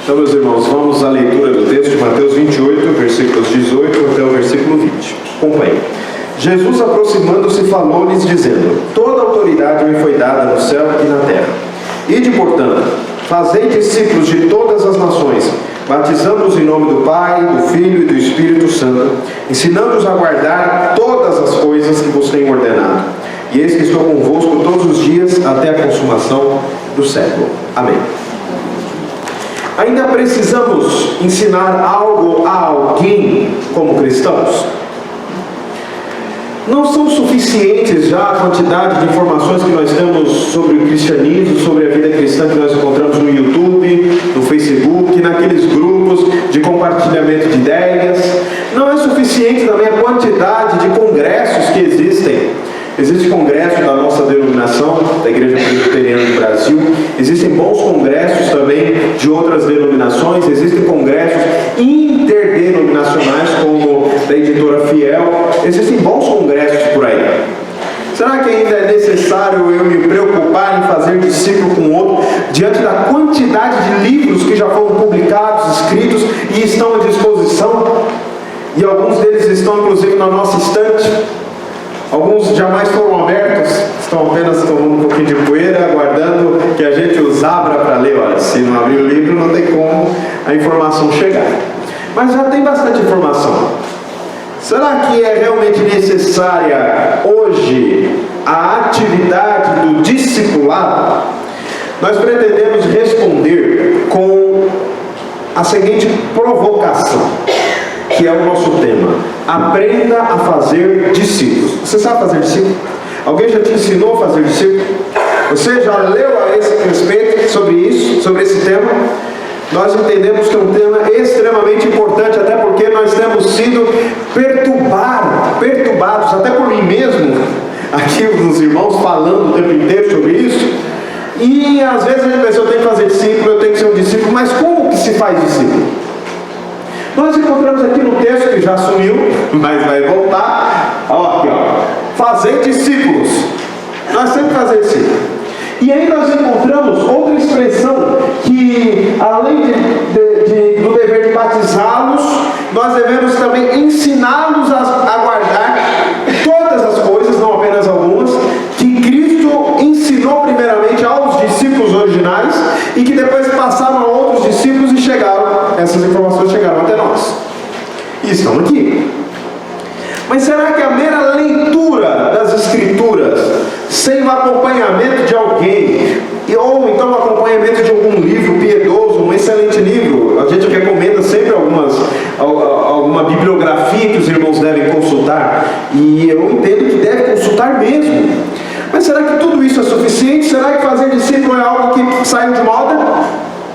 Então, meus irmãos, vamos à leitura do texto de Mateus 28, versículos 18 até o versículo 20. Acompanhe. Jesus, aproximando-se, falou-lhes, dizendo: toda autoridade me foi dada no céu e na terra. Ide, portanto, fazei discípulos de todas as nações, batizando-os em nome do Pai, do Filho e do Espírito Santo, ensinando-os a guardar todas as coisas que vos tenho ordenado. E eis que estou convosco todos os dias até a consumação do século. Amém. Ainda precisamos ensinar algo a alguém como cristãos? Não são suficientes já a quantidade de informações que nós temos sobre o cristianismo, sobre a vida cristã que nós encontramos no YouTube, no Facebook, naqueles grupos de compartilhamento de ideias. Não é suficiente também a quantidade de congressos que existem. Existe congresso da nossa denominação, da Igreja Presbiteriana do Brasil. Existem bons congressos também de outras denominações. Existem congressos interdenominacionais, como da Editora Fiel. Existem bons congressos por aí. Será que ainda é necessário eu me preocupar em fazer discípulo com outro, diante da quantidade de livros que já foram publicados, escritos e estão à disposição? E alguns deles estão inclusive na nossa estante. Alguns jamais foram abertos, estão apenas tomando um pouquinho de poeira, aguardando que a gente os abra para ler. Olha, se não abrir o livro, não tem como a informação chegar. Mas já tem bastante informação. Será que é realmente necessária hoje a atividade do discipulado? Nós pretendemos responder com a seguinte provocação, que é o nosso tema: aprenda a fazer discípulos. Você sabe fazer discípulo? Alguém já te ensinou a fazer discípulo? Você já leu a esse respeito sobre isso, sobre esse tema? Nós entendemos que é um tema extremamente importante, até porque nós temos sido perturbados, até por mim mesmo, aqui os irmãos falando o tempo inteiro sobre isso. E às vezes a gente pensa: eu tenho que fazer discípulo, eu tenho que ser um discípulo, mas como que se faz discípulo? Nós encontramos aqui no texto, que já sumiu, mas vai voltar, aqui, fazer discípulos. Nós temos que fazer discípulos. E aí nós encontramos outra expressão, que além do dever de batizá-los, nós devemos também ensiná-los a guardar todas as coisas, não apenas algumas, que Cristo ensinou primeiramente aos discípulos originais, e que depois passaram a outros discípulos e essas informações chegaram até nós. E estão aqui. Mas será que a mera leitura das Escrituras, sem o acompanhamento de alguém, ou então o acompanhamento de algum livro piedoso, um excelente livro, a gente recomenda sempre alguma bibliografia que os irmãos devem consultar, e eu entendo que deve consultar mesmo. Mas será que tudo isso é suficiente? Será que fazer discípulo é algo que saiu de moda?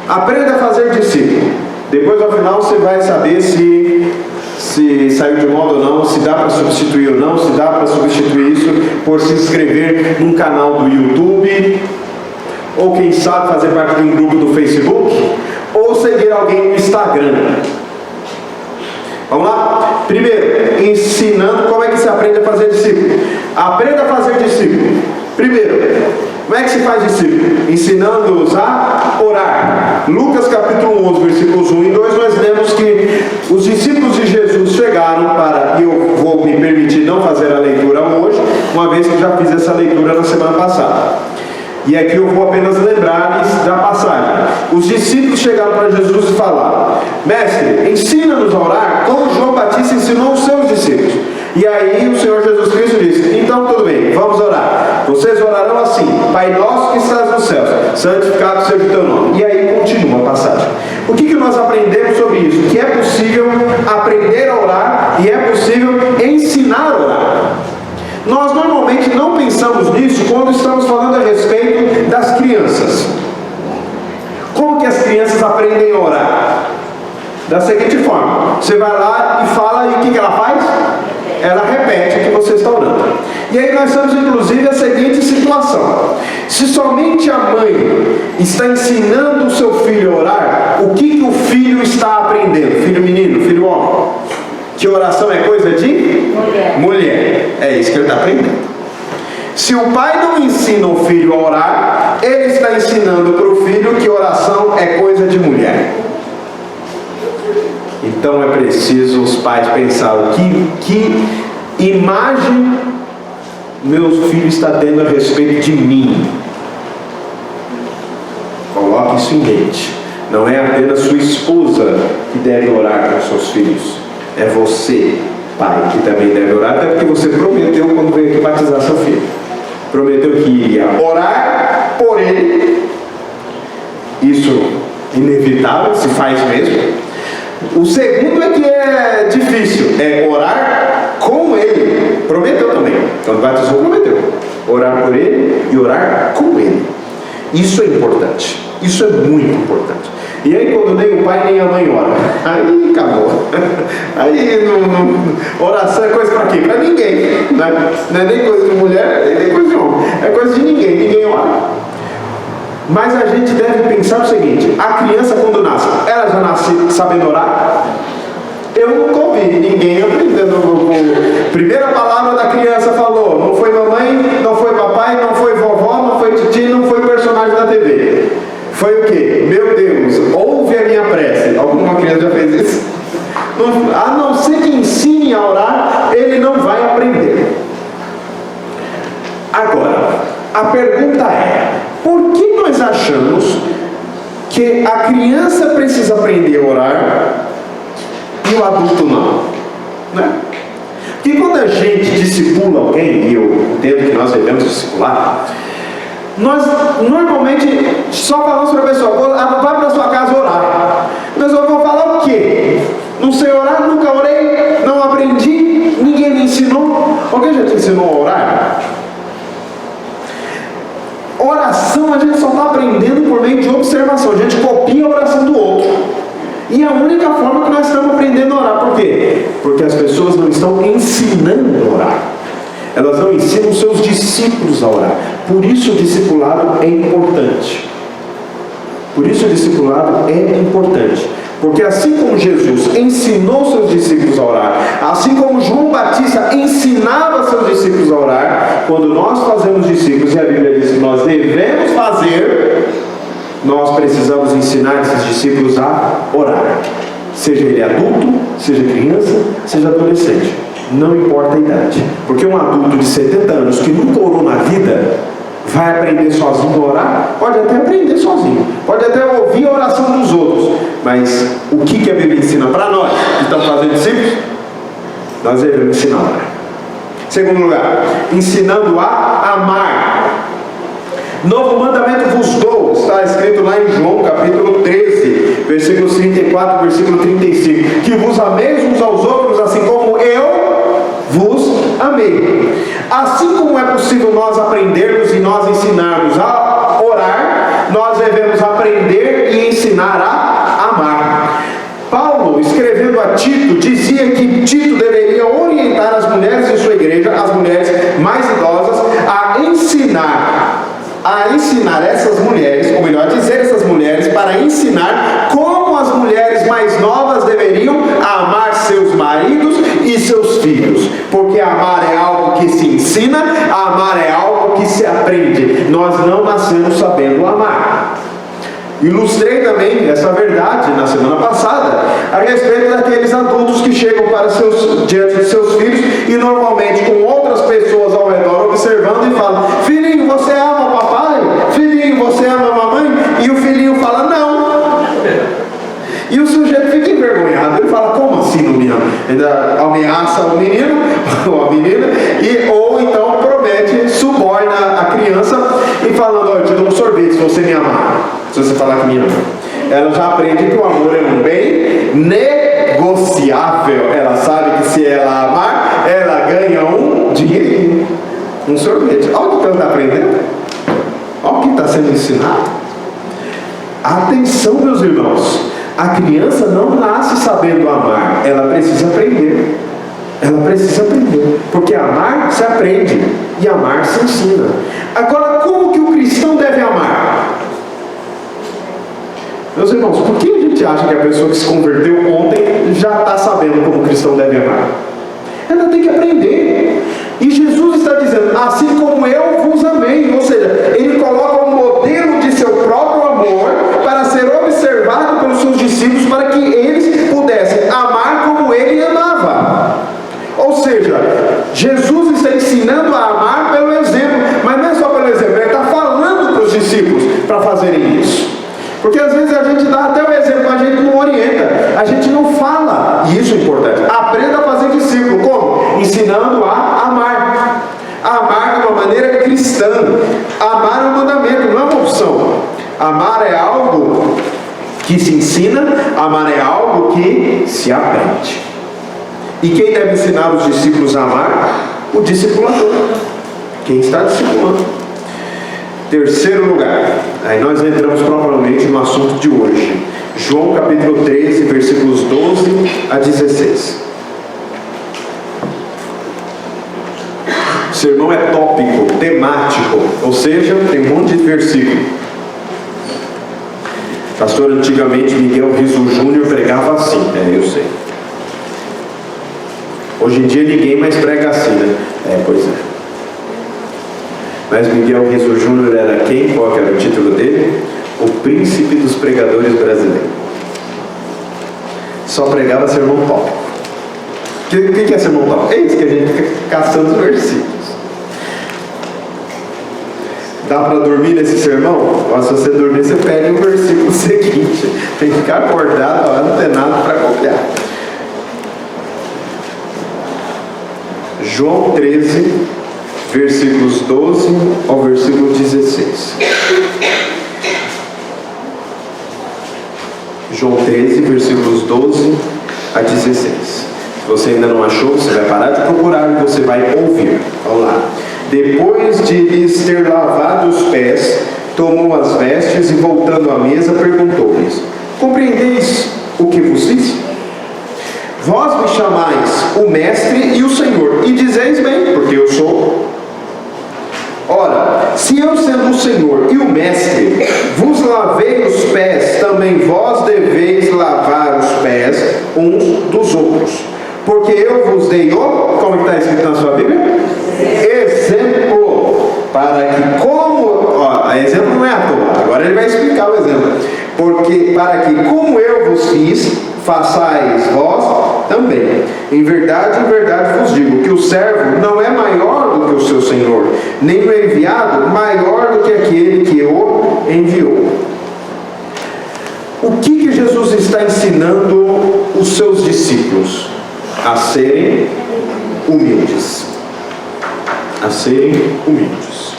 Aprenda a fazer discípulo. Depois, ao final, você vai saber se saiu de moda ou não, se dá para substituir ou não, se dá para substituir isso por se inscrever num canal do YouTube, ou quem sabe fazer parte de um grupo do Facebook, ou seguir alguém no Instagram. Vamos lá? Primeiro, ensinando como é que se aprende a fazer discípulo. Aprenda a fazer discípulo. Primeiro, como é que se faz discípulo? Ensinando-os a orar. Lucas capítulo 11, versículos 1 e 2, nós lemos que os discípulos de Jesus chegaram e eu vou me permitir não fazer a leitura hoje, uma vez que já fiz essa leitura na semana passada. E aqui eu vou apenas lembrar-lhes da passagem. Os discípulos chegaram para Jesus e falaram: mestre, ensina-nos a orar como João Batista ensinou os seus discípulos. E aí o Senhor Jesus Cristo disse: então tudo bem, vamos orar. Vocês orarão assim: Pai nosso que estás nos céus, santificado seja o teu nome. E aí continua a passagem. O que nós aprendemos sobre isso? Que é possível aprender a orar e é possível ensinar a orar. Nós normalmente não pensamos nisso quando estamos falando a respeito das crianças. Como que as crianças aprendem a orar? Da seguinte forma: você vai lá e fala, e o que ela faz? Ela repete o que você está orando. E aí nós temos inclusive a seguinte situação: se somente a mãe está ensinando o seu filho a orar, o que o filho está aprendendo? Filho menino, filho homem? Que oração é coisa de? Mulher. É isso que ele está aprendendo. Se o pai não ensina o filho a orar, ele está ensinando para o filho que oração é coisa de mulher. Então é preciso os pais pensar que imagem meu filho está tendo a respeito de mim. Coloque isso em mente. Não é apenas sua esposa que deve orar com seus filhos. É você, pai, que também deve orar, até porque você prometeu quando veio aqui batizar seu filho. Prometeu que iria orar por ele. Isso inevitável, se faz mesmo. O segundo é que é difícil, é orar com ele. Prometeu também. Quando batizou, prometeu. Orar por ele e orar com ele. Isso é importante. Isso é muito importante. E aí quando nem o pai nem a mãe ora, aí acabou. Aí oração é coisa para quem? Para ninguém, né? Não é nem coisa de mulher, nem coisa de homem. É coisa de ninguém ora. Mas a gente deve pensar o seguinte: a criança quando nasce, ela já nasce sabendo orar? Eu nunca ouvi ninguém aprendendo. Primeira palavra da criança falou, não foi mamãe, não foi papai, não foi vovó, não foi titi, não foi personagem da TV. Foi o quê? Meu Deus, ouve a minha prece. Alguma criança já fez isso? A não ser que ensine a orar, ele não vai aprender. Agora, a pergunta é: por que nós achamos que a criança precisa aprender a orar e o adulto não? Né? Porque quando a gente discipula alguém, e eu entendo que nós devemos discipular, nós normalmente só falamos para a pessoa: vai para a sua casa orar. A pessoa vai falar o quê? Não sei orar, nunca orei, não aprendi, ninguém me ensinou. Alguém já te ensinou a orar? Oração a gente só está aprendendo por meio de observação. A gente copia a oração do outro. E a única forma que nós estamos aprendendo a orar. Por quê? Porque as pessoas não estão ensinando a orar. Elas não ensinam os seus discípulos a orar. Por isso o discipulado é importante. Por isso o discipulado é importante. Porque assim como Jesus ensinou seus discípulos a orar, assim como João Batista ensinava seus discípulos a orar, quando nós fazemos discípulos, e a Bíblia diz que nós devemos fazer, nós precisamos ensinar esses discípulos a orar. Seja ele adulto, seja criança, seja adolescente. Não importa a idade. Porque um adulto de 70 anos que nunca orou na vida, vai aprender sozinho a orar? Pode até aprender sozinho. Pode até ouvir a oração dos outros. Mas o que a Bíblia ensina para nós que estamos fazendo discípulos? Nós devemos ensinar a orar. Segundo lugar, ensinando a amar. Novo mandamento vos dou, está escrito lá em João capítulo 13, versículos 34, versículo 35, que vos ameis uns aos outros, assim como eu vos amei. Assim como é possível nós aprendermos e nós ensinarmos a orar, nós devemos aprender e ensinar a amar. Paulo, escrevendo a Tito, dizia que Tito deveria orientar as mulheres de sua igreja, as mulheres mais idosas, a ensinar essas mulheres, ou melhor, dizer essas mulheres, para ensinar como as mulheres mais novas deveriam amar seus maridos e seus filhos. Porque amar é algo que se ensina, amar é algo que se aprende. Nós não nascemos sabendo amar. Ilustrei também essa verdade na semana passada a respeito daqueles adultos que chegam diante de seus filhos e normalmente com outras pessoas ao redor observando e falam: filhinho, você ama o papai? Filhinho, você ama a mamãe? E o filhinho fala: não. E o sujeito fica envergonhado. Ele fala: como assim não me ama? Ainda ameaça o menino ou a menina, ou então promete, suborna a criança e falando: eu te dou um sorvete se você me amar. Se você falar que me ama. Ela já aprende que o amor é um bem negociável. Ela sabe que se ela amar, ela ganha um dinheirinho, um sorvete. Olha o que ela está aprendendo. Olha o que está sendo ensinado. Atenção, meus irmãos. A criança não nasce sabendo amar. Ela precisa aprender. Ela precisa aprender. Porque amar se aprende e amar se ensina. Agora, como que o cristão deve amar? Meus irmãos, por que a gente acha que a pessoa que se converteu ontem já está sabendo como o cristão deve amar? Ela tem que aprender. E Jesus está dizendo: assim como eu vos amei. Ou seja, ele coloca um modelo de seu próprio amor para ser observado pelos seus discípulos, para que eles pudessem a gente dá até o exemplo, mas a gente não orienta, a gente não fala. E isso é importante. Aprenda a fazer discípulo. Como? Ensinando a amar. Amar de uma maneira cristã. Amar é um mandamento, não é uma opção. Amar é algo que se ensina, amar é algo que se aprende. E quem deve ensinar os discípulos a amar? O discipulador. Quem está discipulando. Terceiro lugar, aí nós entramos propriamente no assunto de hoje. João capítulo 13, versículos 12 a 16. O sermão é tópico, temático, ou seja, tem um monte de versículo. Pastor, antigamente Miguel Riso Júnior pregava assim, eu sei. Hoje em dia ninguém mais prega assim, né? Pois é. Mas Miguel Riso Júnior era quem? Qual era o título dele? O príncipe dos pregadores brasileiros. Só pregava sermão tópico. O que é sermão tópico? É isso que a gente fica caçando os versículos. Dá para dormir nesse sermão? Mas se você dormir, você pega o versículo seguinte. Tem que ficar acordado, não tem nada para copiar. João 13, versículos 12 ao versículo 16. João 13, versículos 12 a 16. Se você ainda não achou, você vai parar de procurar e você vai ouvir. Vamos lá. Depois de lhes ter lavado os pés, tomou as vestes e, voltando à mesa, perguntou-lhes: compreendeis o que vos disse? Vós me chamais o Mestre e o Senhor, e dizeis bem, porque eu sou. Ora, se eu, sendo o Senhor e o Mestre, vos lavei os pés, também vós deveis lavar os pés uns dos outros. Porque eu vos dei como está escrito na sua Bíblia? Exemplo, para que exemplo não é à toa, agora ele vai explicar o exemplo. Porque para que como eu vos fiz, façais vós também. Em verdade vos digo que o servo não é maior do que o seu senhor, nem o enviado maior do que aquele que o enviou. O que Jesus está ensinando os seus discípulos? A serem humildes. A serem humildes.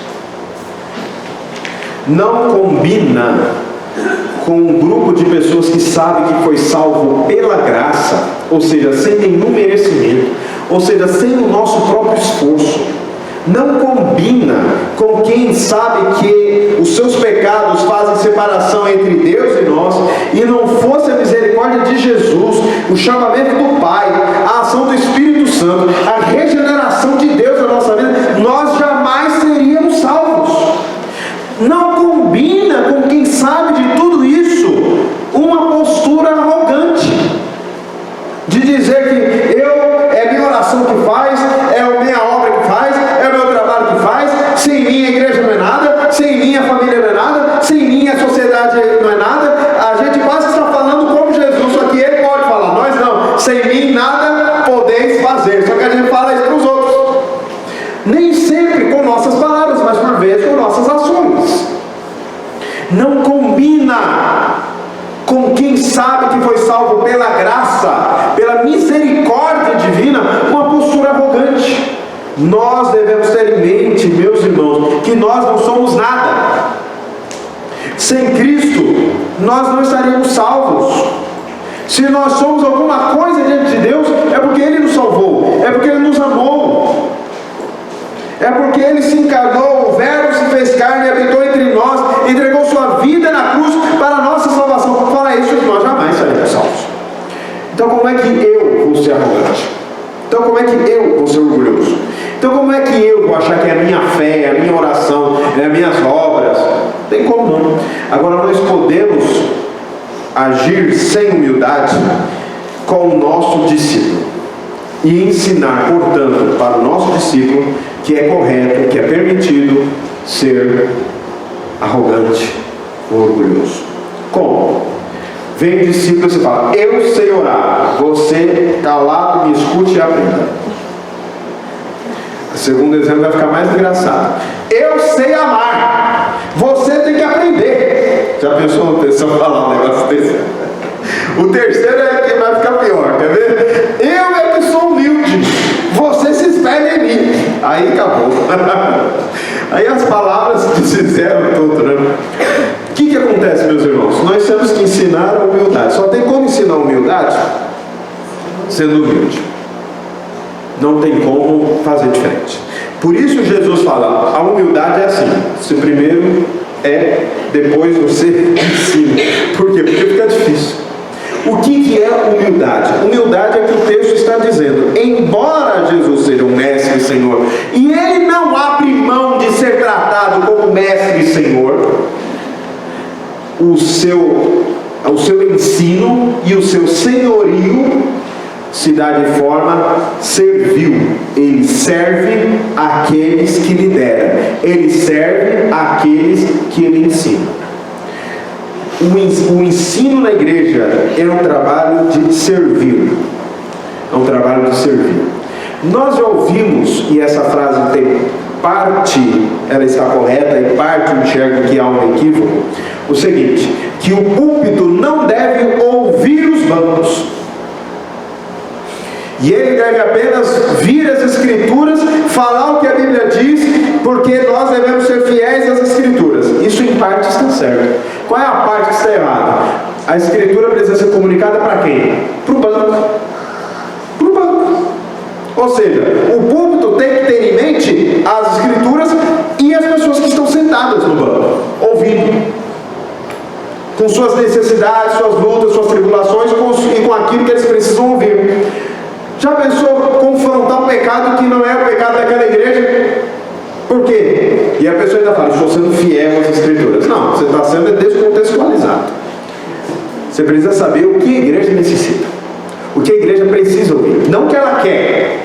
Não combina com um grupo de pessoas que sabe que foi salvo pela graça, ou seja, sem nenhum merecimento, ou seja, sem o nosso próprio esforço. Não combina com quem sabe que os seus pecados fazem separação entre Deus e nós, e não fosse a misericórdia de Jesus, o chamamento do Pai, a ação do Espírito Santo, a regeneração de Deus na nossa vida, nós jamais seríamos salvos. Não combina com quem sabe de tudo isso uma postura arrogante de dizer que é minha oração que faz, é a minha obra que faz, é o meu trabalho que faz, sem mim a igreja não é nada, sem mim a família não é nada, sem mim a sociedade não é nada. A gente quase está falando como Jesus, só que ele pode falar, nós não. Sem mim nada podeis fazer, só que a gente fala isso para os outros. Nem sempre com nossas palavras, mas por vezes com nossas ações. Não combina com quem sabe que foi salvo pela graça, pela misericórdia divina, uma postura arrogante. Nós devemos ter em mente, meus irmãos, que nós não somos nada. Sem Cristo, nós não estaríamos salvos. Se nós somos alguma coisa diante de Deus, é porque Ele nos salvou, é porque Ele nos amou, é porque Ele se encarnou, o Verbo se fez carne e habitou entre nós, entregou sua vida na cruz para a nossa salvação. Por falar isso, nós jamais seremos salvos. Então como é que eu vou ser arrogante? Então como é que eu vou ser orgulhoso? Então como é que eu vou achar que é a minha fé, a minha oração, as minhas obras? Não tem como não. Agora nós podemos agir sem humildade com o nosso discípulo e ensinar, portanto, para o nosso discípulo que é correto, que é permitido ser arrogante ou orgulhoso. Como? Vem o discípulo e você fala: eu sei orar, você calado me escute e aprenda. O segundo exemplo vai ficar mais engraçado. Eu sei amar, você tem que aprender. Já pensou uma pessoa falar um negócio desse? O terceiro é que vai ficar pior, quer ver? Eu é que sou humilde, você se espelha em mim. Aí acabou. Aí as palavras se fizeram tudo, né? O que acontece, meus irmãos? Nós temos que ensinar a humildade. Só tem como ensinar a humildade sendo humilde. Não tem como fazer diferente. Por isso Jesus fala, a humildade é assim. Você primeiro é, depois você ensina. Por quê? Porque fica difícil. O que é humildade? Humildade é que o texto está dizendo, embora Jesus seja um mestre e Senhor, e Ele não abre mão de ser tratado como mestre e Senhor, o seu ensino e o seu senhorio se dá de forma servil. Ele serve aqueles que lideram, ele serve aqueles que ele ensina. O ensino na igreja é um trabalho de servir. É um trabalho de servir. Nós já ouvimos, e essa frase tem parte, ela está correta, e parte eu enxergo que há um equívoco, o seguinte, que o púlpito não deve ouvir os bancos. E ele deve apenas vir às Escrituras, falar o que a Bíblia diz, porque nós devemos ser fiéis às Escrituras. Isso em parte está certo. Qual é a parte que está errada? A Escritura precisa ser comunicada para quem? Para o banco. Para o banco. Ou seja, o púlpito tem que ter em mente as Escrituras e as pessoas que estão sentadas no banco, ouvindo, com suas necessidades, suas lutas, suas tribulações e com aquilo que eles precisam ouvir. Já pensou confrontar um pecado que não é o pecado daquela igreja? Por quê? E a pessoa ainda fala, estou sendo fiel às Escrituras. Não, você está sendo descontextualizado. Você precisa saber o que a igreja necessita, o que a igreja precisa ouvir, não o que ela quer.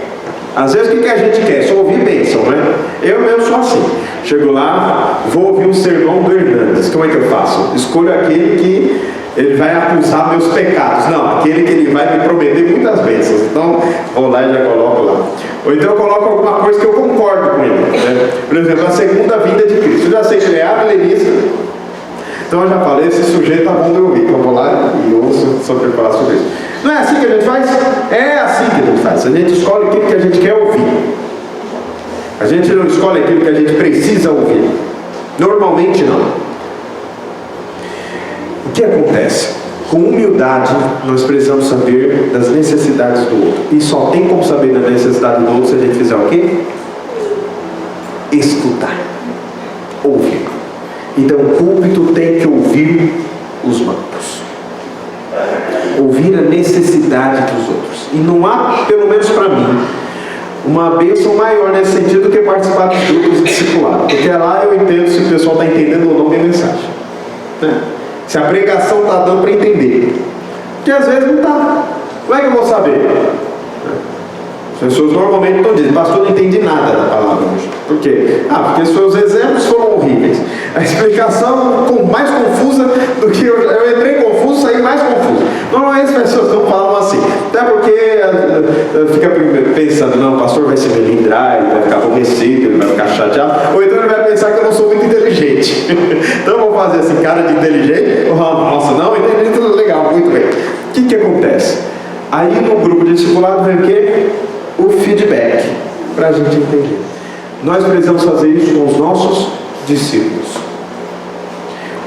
Às vezes o que a gente quer? Só ouvir bênção, né? Eu mesmo sou assim. Chego lá, vou ouvir um sermão do Hernandes. Como é que eu faço? Escolho aquele que ele vai acusar meus pecados. Não, aquele que ele vai me prometer muitas bênçãos. Então, vou lá e já coloco lá. Ou então eu coloco alguma coisa que eu concordo com ele, né? Por exemplo, a segunda vinda de Cristo. Eu já sei que ele é milenista. Então eu já falei, esse sujeito tá bom de ouvir. Então eu vou lá e ouço sobre falar sobre isso. Não é assim que a gente faz? É assim que a gente faz. A gente escolhe aquilo que a gente quer ouvir. A gente não escolhe aquilo que a gente precisa ouvir. Normalmente não. O que acontece? Com humildade, nós precisamos saber das necessidades do outro. E só tem como saber da necessidade do outro se a gente fizer o quê? Escutar. Ouvir. Então o púlpito tem que ouvir os bancos. Ouvir a necessidade dos outros. E não há, pelo menos para mim, uma bênção maior nesse sentido do que participar dos grupos de discipulado. Porque lá eu entendo se o pessoal está entendendo ou não minha mensagem, né? Se a pregação está dando para entender. Porque às vezes não está. Como é que eu vou saber? As pessoas normalmente estão dizendo, pastor, não entendi nada da palavra hoje. Por quê? Porque seus exemplos foram horríveis. A explicação mais confusa do que eu entrei confuso, saí mais confuso. Normalmente as pessoas não falam assim. Até porque fica pensando, não, o pastor vai se melindrar, ele vai ficar aborrecido, ele vai ficar chateado. Ou então ele vai pensar que eu não sou muito inteligente. Então eu vou fazer assim, cara de inteligente. Nossa, não, entendi tudo legal, muito bem. O que acontece? Aí no grupo de discipulado vem o quê? O feedback, para a gente entender. Nós precisamos fazer isso com os nossos discípulos.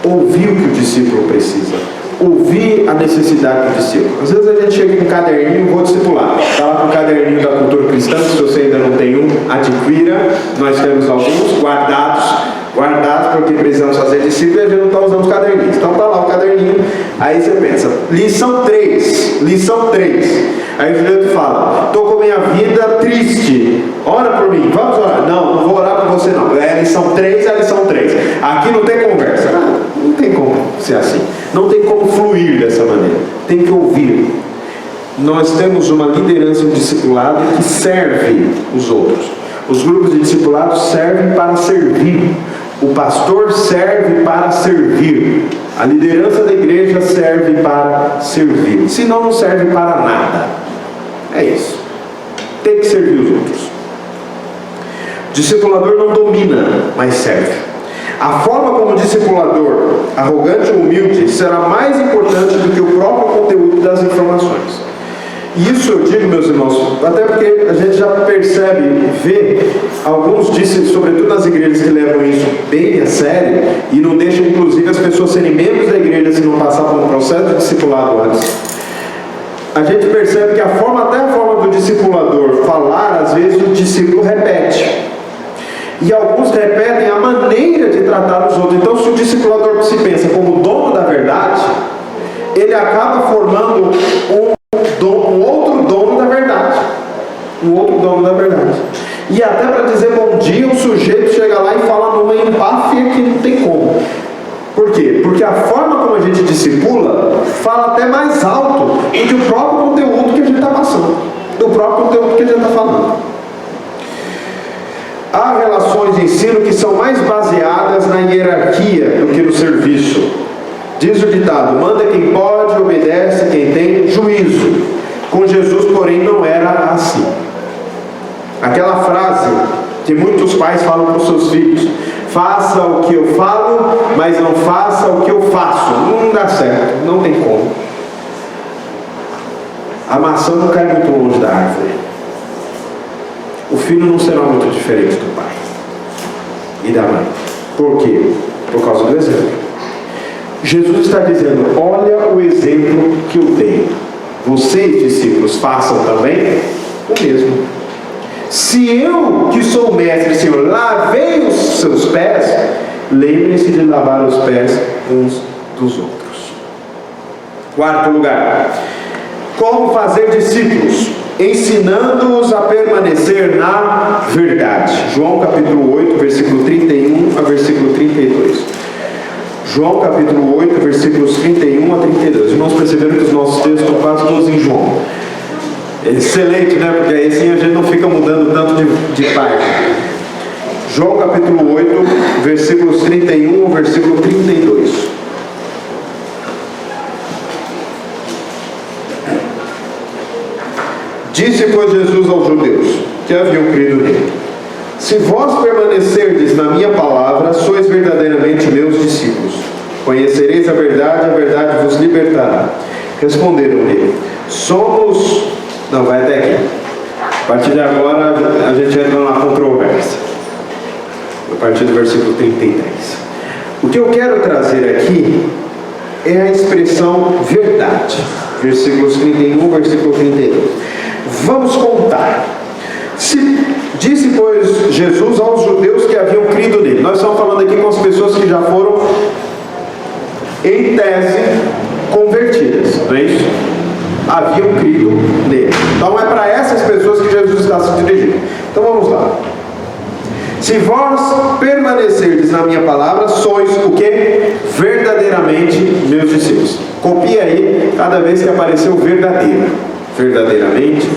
Ouvir o que o discípulo precisa. Ouvir a necessidade do discípulo. Às vezes a gente chega com um caderninho, vou discipular. Está lá com o caderninho da cultura cristã, se você ainda não tem um, adquira. Nós temos alguns guardados porque precisamos fazer discípulo e a gente não está usando os caderninhos. Então está lá o caderninho, aí você pensa, lição 3. Aí o Juliano fala, estou com minha vida triste, ora por mim, vamos orar. Não vou orar por você não, é a lição 3, aqui não tem conversa. Não tem como ser assim, não tem como fluir dessa maneira, tem que ouvir. Nós temos uma liderança de discipulado que serve os outros. Os grupos de discipulado servem para servir. O pastor serve para servir. A liderança da igreja serve para servir. Senão não serve para nada. É isso. Tem que servir os outros. O discipulador não domina, mas serve. A forma como discipulador, arrogante ou humilde, será mais importante do que o próprio conteúdo das informações. E isso eu digo, meus irmãos, até porque a gente já percebe, vê alguns discípulos, sobretudo nas igrejas, que levam isso bem a sério e não deixam, inclusive, as pessoas serem membros da igreja se não passar por um processo de discipulado antes. A gente percebe que até a forma do discipulador falar, às vezes o discípulo repete. E alguns repetem a maneira de tratar os outros. Então, se o discipulador se pensa como dono da verdade, ele acaba formando um outro dono da verdade. Um outro dono da verdade. E até para dizer bom dia, o sujeito chega lá e fala numa empáfia que não tem como. Por quê? Porque a forma como a gente discipula fala até mais alto do que o próprio conteúdo que a gente está passando, do próprio conteúdo que a gente está falando. Há relações de ensino que são mais baseadas na hierarquia do que no serviço. Diz o ditado: manda quem pode, obedece quem tem juízo. Com Jesus, porém, não era assim. Aquela frase que muitos pais falam para os seus filhos: faça o que eu falo, mas não faça o que eu faço. Não dá certo, não tem como. A maçã não cai muito longe da árvore. O filho não será muito diferente do pai e da mãe. Por quê? Por causa do exemplo. Jesus está dizendo: olha o exemplo que eu dei. Vocês, discípulos, façam também o mesmo. Se eu, que sou o mestre, Senhor, lavei os seus pés, lembrem-se de lavar os pés uns dos outros. Quarto lugar, como fazer discípulos? Ensinando-os a permanecer na verdade. João capítulo 8, versículo 31 a versículo 32. João capítulo 8, versículos 31 a 32. Irmãos, perceberam que os nossos textos estão quase todos em João. Excelente, né? Porque aí assim a gente não fica mudando tanto de parte. João capítulo 8, versículos 31 ao versículo 32. Disse, pois, Jesus aos judeus que haviam crido nele: se vós permanecerdes na minha palavra, sois verdadeiramente meus discípulos. Conhecereis a verdade vos libertará. Responderam-lhe: somos... Não, vai até aqui. A partir de agora a gente entra numa controvérsia. A partir do versículo 33. O que eu quero trazer aqui é a expressão verdade. Versículos 31, versículo 32. Vamos contar. Disse, pois, Jesus aos judeus que haviam crido nele. Nós estamos falando aqui com as pessoas que já foram, em tese, convertidas, não é isso? Haviam crido nele. Então é para essas pessoas que Jesus está se dirigindo. Então vamos lá. Se vós permanecerdes na minha palavra, sois o que? Verdadeiramente meus discípulos. Copia aí cada vez que apareceu verdadeiro. Verdadeiramente,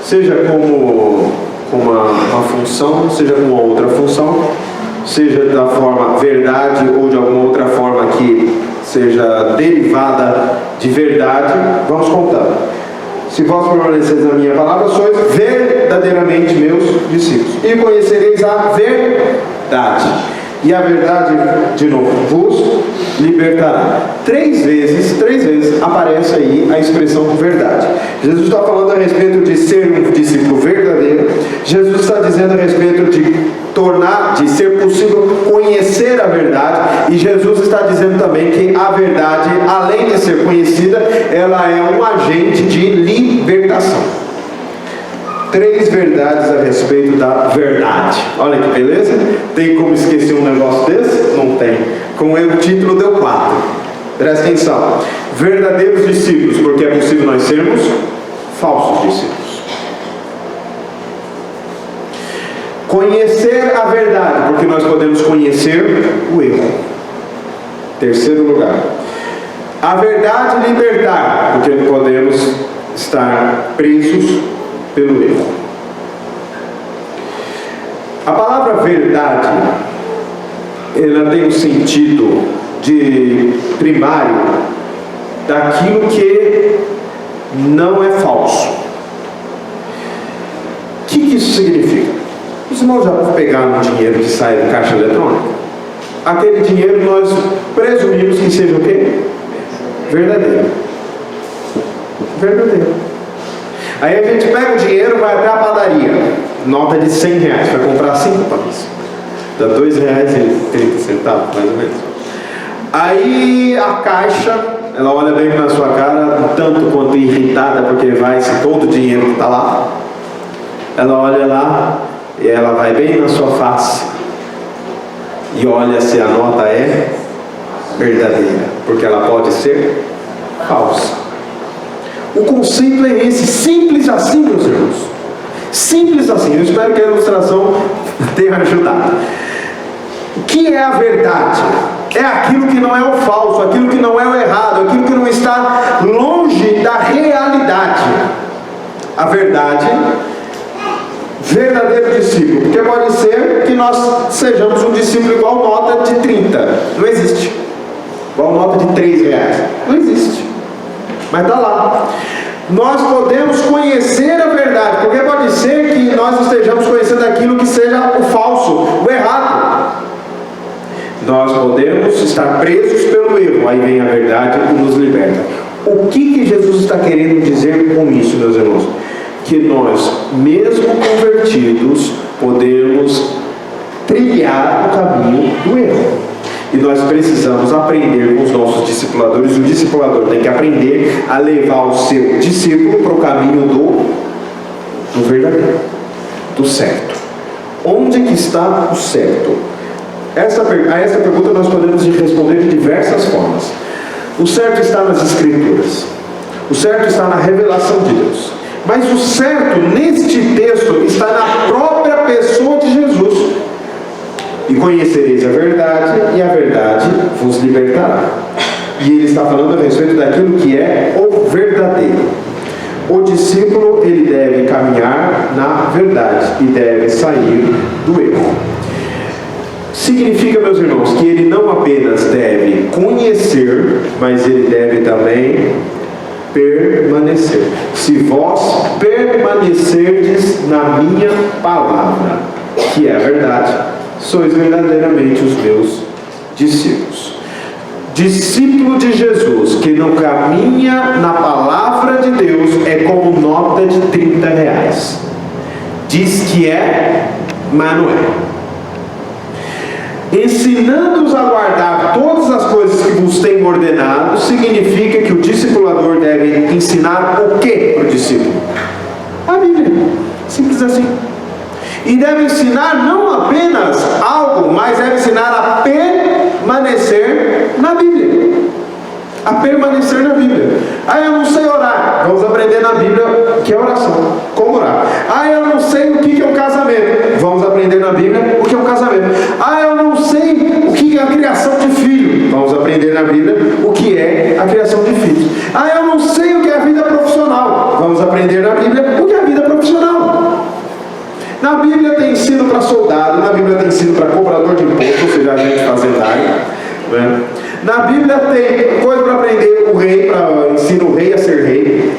seja como uma função, seja com uma outra função, seja da forma verdade ou de alguma outra forma que seja derivada de verdade. Vamos contar. Se vós permaneceis na minha palavra, sois verdadeiramente meus discípulos, e conhecereis a verdade, e a verdade, de novo, vos libertará. Três vezes aparece aí a expressão verdade. Jesus está falando a respeito de ser um discípulo verdadeiro. Jesus está dizendo a respeito de ser possível conhecer a verdade. E Jesus está dizendo também que a verdade, além de ser conhecida, ela é um agente de libertação. Três verdades a respeito da verdade. Olha que beleza. Tem como esquecer um negócio desse? Não tem. Com o título deu 4. Presta atenção. Verdadeiros discípulos, porque é possível nós sermos falsos discípulos. Conhecer a verdade, porque nós podemos conhecer o erro. Terceiro lugar. A verdade libertar, porque podemos estar presos pelo erro. A palavra verdade, ela tem um sentido de primário daquilo que não é falso. O que isso significa? Os irmãos já pegaram dinheiro que sai do caixa eletrônico? aquele dinheiro nós presumimos que seja o quê? Verdadeiro. Verdadeiro. Aí a gente pega o dinheiro, vai até a padaria, nota de R$100, vai comprar 5 pães. Dá R$2,30, mais ou menos. Aí a caixa, ela olha bem na sua cara, tanto quanto irritada, porque vai-se todo o dinheiro que está lá. Ela olha lá e ela vai bem na sua face e olha se a nota é verdadeira, porque ela pode ser falsa. O conceito é esse, simples assim, meus irmãos. Simples assim. Eu espero que a ilustração tenha ajudado. O que é a verdade? É aquilo que não é o falso, aquilo que não é o errado, aquilo que não está longe da realidade. A verdade, verdadeiro discípulo. Porque pode ser que nós sejamos um discípulo igual nota de 30. Não existe. Igual nota de R$3. Não existe. Mas está lá. Nós podemos conhecer a verdade, porque pode ser que nós estejamos conhecendo aquilo que seja o falso, o errado. Nós podemos estar presos pelo erro, aí vem a verdade e nos liberta. O que Jesus está querendo dizer com isso, meus irmãos? Que nós, mesmo convertidos, podemos trilhar o caminho do erro. E nós precisamos aprender com os nossos discipuladores. O discipulador tem que aprender a levar o seu discípulo para o caminho do verdadeiro, do certo. Onde que está o certo? A essa pergunta nós podemos responder de diversas formas. O certo está nas Escrituras. O certo está na revelação de Deus. Mas o certo neste texto está na própria pessoa de Jesus. E conhecereis a verdade, e a verdade vos libertará. E ele está falando a respeito daquilo que é o verdadeiro. O discípulo, ele deve caminhar na verdade e deve sair do erro. Significa, meus irmãos, que ele não apenas deve conhecer, mas ele deve também permanecer. Se vós permanecerdes na minha palavra, que é a verdade, sois verdadeiramente os meus discípulos. Discípulo de Jesus que não caminha na palavra de Deus é como nota de R$30. Diz que é, mas não é. Ensinando-os a guardar todas as coisas que vos tenho ordenado, significa que o discipulador deve ensinar o que para o discípulo? A Bíblia. Simples assim. E deve ensinar não apenas algo, mas deve ensinar a permanecer na Bíblia. A permanecer na Bíblia. Ah, eu não sei orar. Vamos aprender na Bíblia o que é oração. Como orar. Ah, eu não sei o que é um casamento. Vamos aprender na Bíblia o que é um casamento. Ah, eu não sei o que é a criação de filho. Vamos aprender na Bíblia o que é a criação de filhos. Ah, eu não sei o que é a vida profissional. Vamos aprender na Bíblia o que é a vida profissional. Na Bíblia tem ensino para soldado, na Bíblia tem ensino para cobrador de imposto, ou seja, agente fazendário. Né? Na Bíblia tem coisa para aprender o rei, ensina o rei a ser rei.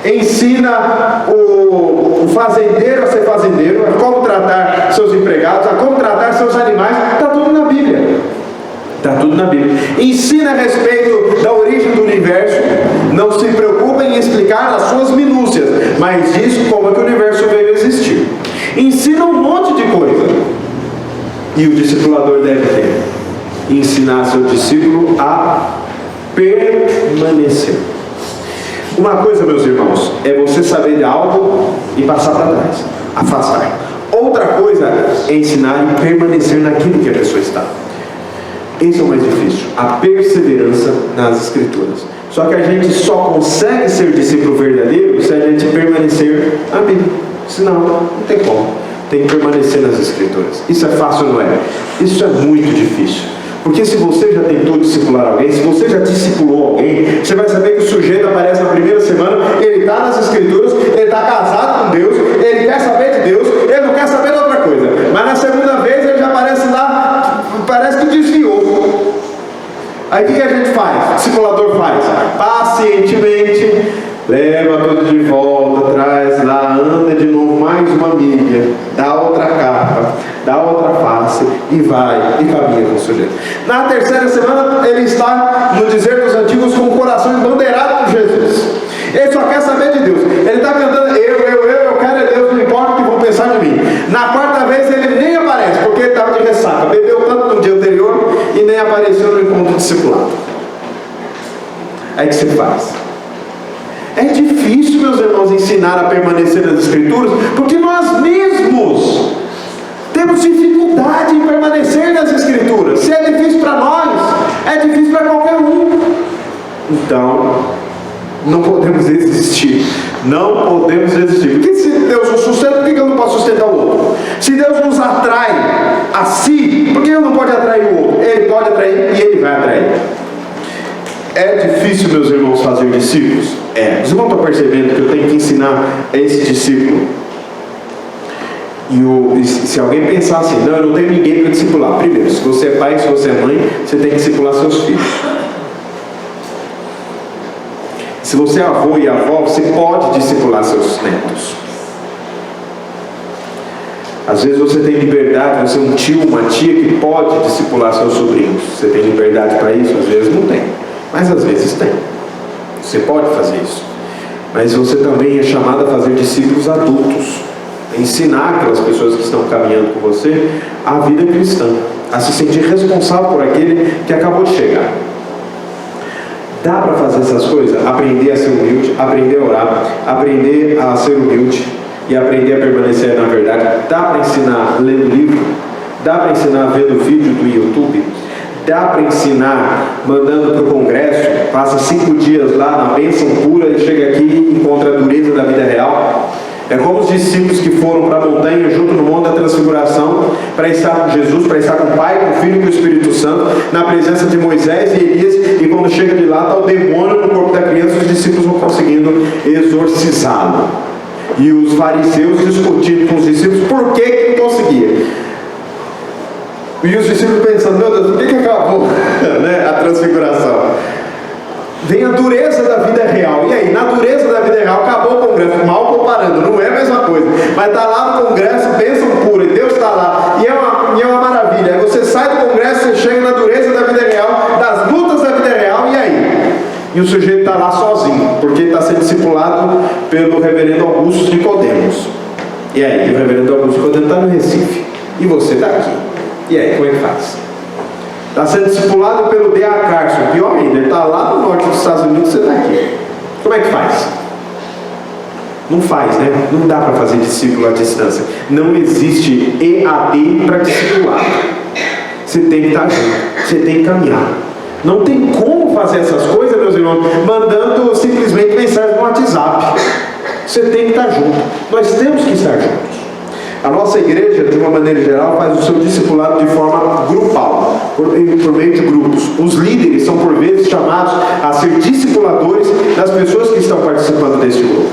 Ensina o fazendeiro a ser fazendeiro, a como tratar seus empregados, a como tratar seus animais. Está tudo na Bíblia. Está tudo na Bíblia. Ensina a respeito da origem do universo. Não se preocupa em explicar as suas minúcias, mas diz como é que o universo veio a existir. Ensina um monte de coisa. E o discipulador deve ter. Ensinar seu discípulo a permanecer. Uma coisa, meus irmãos, é você saber de algo e passar para trás, afastar. Outra coisa é ensinar e permanecer naquilo que a pessoa está. Esse é o mais difícil, a perseverança nas Escrituras. Só que a gente só consegue ser discípulo verdadeiro se a gente permanecer na Bíblia. Senão, não tem como. Tem que permanecer nas Escrituras. Isso é fácil, não é? Isso é muito difícil. Porque se você já tentou discipular alguém, se você já discipulou alguém, você vai saber que o sujeito aparece na primeira semana, ele está nas Escrituras, ele está casado com Deus, ele quer saber de Deus, ele não quer saber de outra coisa. Mas na segunda vez ele já aparece lá, parece que desviou. Aí o que a gente faz? O discipulador faz? Pacientemente, leva tudo de volta, traz lá, anda de novo mais uma milha, dá outra capa, dá outra face e vai e caminha com sujeira. Na terceira semana, ele está, no dizer dos antigos, com o coração embandeirado por Jesus. Ele só quer saber de Deus. Ele está cantando, eu quero é Deus, não importa o que vão pensar de mim. Na quarta vez ele nem aparece, porque ele estava de ressaca. Bebeu tanto no dia anterior e nem apareceu no encontro discipulado. Aí que se faz? É difícil, meus irmãos, ensinar a permanecer nas Escrituras, porque nós mesmos temos dificuldade em permanecer nas Escrituras. Se é difícil para nós, é difícil para qualquer um. Então, não podemos desistir. Não podemos desistir. Porque se Deus nos sustenta, por que eu não posso sustentar o outro? Se Deus nos atrai a si, por que eu não pode atrair o outro? Ele pode atrair e ele vai atrair. É difícil, meus irmãos, fazer discípulos? É. Vocês não estão percebendo que eu tenho que ensinar a esse discípulo? E se alguém pensar assim, não, eu não tenho ninguém para discipular. Primeiro, se você é pai, se você é mãe, você tem que discipular seus filhos. Se você é avô e avó, você pode discipular seus netos. Às vezes você tem liberdade, você é um tio, uma tia que pode discipular seus sobrinhos. Você tem liberdade para isso? Às vezes não tem, mas às vezes tem. Você pode fazer isso. Mas você também é chamado a fazer discípulos adultos. Ensinar aquelas pessoas que estão caminhando com você a vida cristã, a se sentir responsável por aquele que acabou de chegar. Dá para fazer essas coisas? Aprender a ser humilde, aprender a orar, aprender a ser humilde e aprender a permanecer na verdade. Dá para ensinar lendo livro? Dá para ensinar vendo vídeo do YouTube? Dá para ensinar mandando para o congresso, passa 5 dias lá na bênção pura e chega aqui e encontra a dureza da vida real? É como os discípulos que foram para a montanha junto no Monte da Transfiguração para estar com Jesus, para estar com o Pai, com o Filho e com o Espírito Santo, na presença de Moisés e Elias, e quando chega de lá está o demônio no corpo da criança, os discípulos vão conseguindo exorcizá-lo. E os fariseus discutindo com os discípulos por que não conseguia. E os discípulos pensando, meu Deus, por que acabou a transfiguração? Vem a dureza da vida real. E aí, na dureza da vida real, acabou o congresso. Mal comparando, não é a mesma coisa. Mas está lá no congresso, bênção pura, e Deus está lá. E é uma maravilha. Aí você sai do congresso, você chega na dureza da vida real, das lutas da vida real, e aí? E o sujeito está lá sozinho, porque está sendo discipulado pelo reverendo Augusto Nicodemos. E aí, o reverendo Augusto Nicodemos está no Recife. E você está aqui. E aí, como é que faz? Está sendo discipulado pelo D.A. Carson. Pior ainda, ele está lá no norte dos Estados Unidos, você está aqui. Como é que faz? Não faz, né? Não dá para fazer discípulo à distância. Não existe EAD para discipular. Você tem que estar junto, você tem que caminhar. Não tem como fazer essas coisas, meus irmãos, mandando simplesmente mensagem no WhatsApp. Você tem que estar junto. Nós temos que estar juntos. A nossa igreja, de uma maneira geral, faz o seu discipulado de forma grupal, por meio de grupos. Os líderes são, por vezes, chamados a ser discipuladores das pessoas que estão participando deste grupo.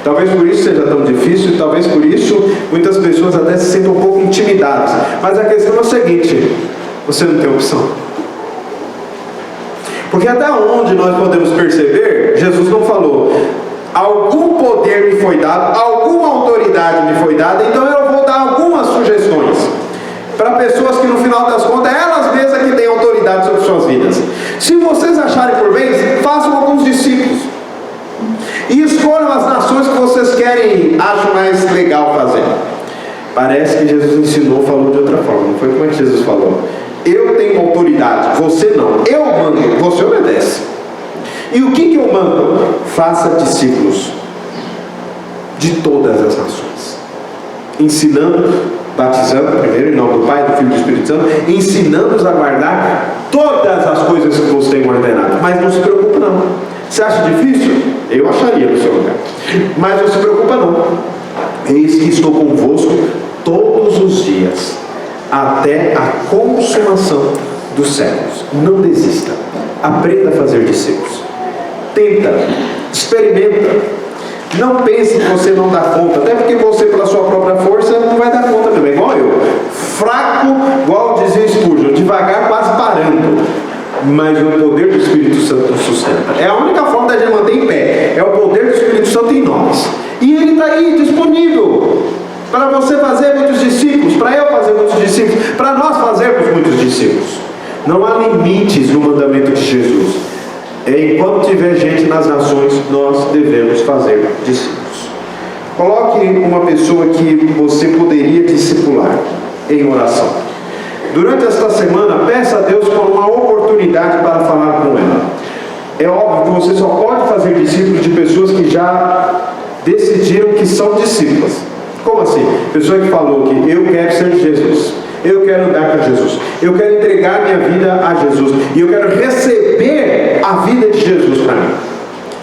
Talvez por isso seja tão difícil, e talvez por isso muitas pessoas até se sentem um pouco intimidadas. Mas a questão é o seguinte: você não tem opção. Porque até onde nós podemos perceber, Jesus não falou: algum poder me foi dado, alguma autoridade me foi dada, então eu vou dar algumas sugestões para pessoas que no final das contas, elas mesmas que têm autoridade sobre suas vidas. Se vocês acharem por bem, façam alguns discípulos e escolham as nações que vocês querem, acham mais legal fazer. Parece que Jesus ensinou, falou de outra forma. Não foi como é que Jesus falou? Eu tenho autoridade, você não. Eu mando, você obedece. E o que eu mando? Faça discípulos de todas as nações, ensinando, batizando primeiro em nome do Pai, do Filho e do Espírito Santo, ensinando-os a guardar todas as coisas que vos tenho ordenado. Mas não se preocupa não. Você acha difícil? Eu acharia no seu lugar. Mas não se preocupa não. Eis que estou convosco todos os dias, até a consumação dos séculos. Não desista. Aprenda a fazer discípulos. Tenta, experimenta. Não pense que você não dá conta, até porque você, pela sua própria força, não vai dar conta também, igual eu. Fraco, igual dizia Spurgeon, devagar, quase parando. Mas o poder do Espírito Santo nos sustenta. É a única forma da gente manter em pé. É o poder do Espírito Santo em nós. E ele está aí, disponível. para você fazer muitos discípulos, para eu fazer muitos discípulos, para nós fazermos muitos discípulos. Não há limites no mandamento de Jesus. Enquanto tiver gente nas nações, nós devemos fazer discípulos. Coloque uma pessoa que você poderia discipular em oração. Durante esta semana, peça a Deus por uma oportunidade para falar com ela. É óbvio que você só pode fazer discípulos de pessoas que já decidiram que são discípulas. Como assim? Pessoa que falou que eu quero ser de Jesus, eu quero andar com Jesus, eu quero entregar minha vida a Jesus e eu quero receber a vida de Jesus para mim.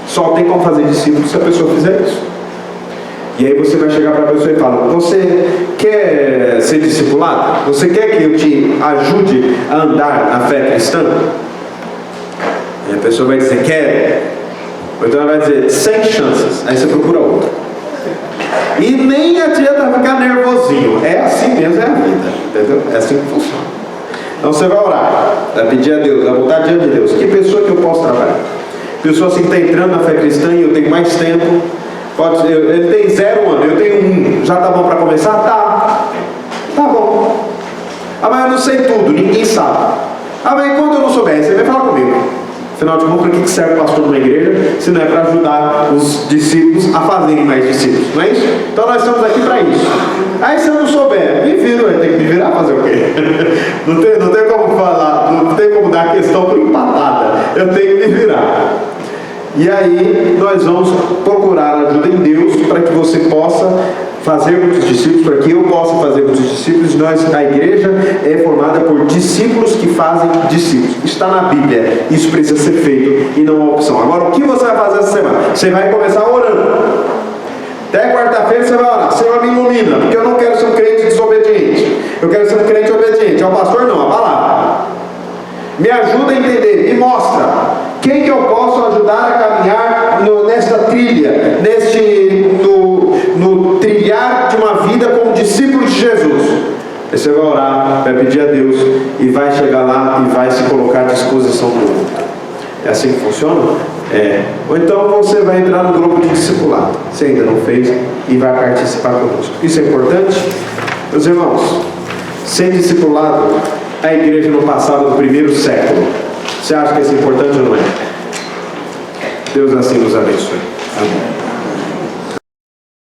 Só tem como fazer discípulo se a pessoa fizer isso. E aí você vai chegar para a pessoa e fala: você quer ser discipulado? Você quer que eu te ajude a andar na fé cristã? E a pessoa vai dizer: quero. Ou então ela vai dizer: sem chances. Aí você procura outra. E nem adianta ficar nervosinho. É assim mesmo, é a vida. Entendeu? É assim que funciona. Então você vai orar, vai pedir a Deus, vai voltar diante de Deus. Que pessoa que eu posso trabalhar? Pessoa assim que está entrando na fé cristã e eu tenho mais tempo. Pode ser, ele tem 0 ano, eu tenho 1. Já está bom para começar? Tá bom. Ah, mas eu não sei tudo, ninguém sabe. Ah, mas quando eu não souber, você vai falar comigo. Afinal de contas, para que serve o pastor numa igreja se não é para ajudar os discípulos a fazerem mais discípulos? Não é isso? Então nós estamos aqui para isso. Aí se eu não souber, me viro, eu tenho que me virar fazer o quê? Não tem como falar, não tem como dar a questão por empatada. Eu tenho que me virar. E aí nós vamos procurar ajuda em Deus para que você possa fazer muitos discípulos, para que eu possa fazer muitos discípulos. A igreja é formada por discípulos que fazem discípulos. Está na Bíblia, isso precisa ser feito e não uma opção. Agora, o que você vai fazer essa semana? Você vai começar orando. Até quarta-feira você vai orar: Senhor, me ilumina, porque eu não quero ser um crente desobediente, eu quero ser um crente obediente. Ao pastor não, a palavra. Me ajuda a entender, me mostra quem que eu posso ajudar a caminhar nesta trilha, no trilhar de uma vida como discípulo de Jesus. Aí você vai orar, vai pedir a Deus e vai chegar lá e vai se colocar à disposição do outro. É assim que funciona? É. Ou então você vai entrar no grupo de discipulado, você ainda não fez, e vai participar conosco. Isso é importante? Meus irmãos, ser discipulado, a igreja no passado do 1º século. Você acha que isso é importante ou não é? Deus assim nos abençoe. Amém.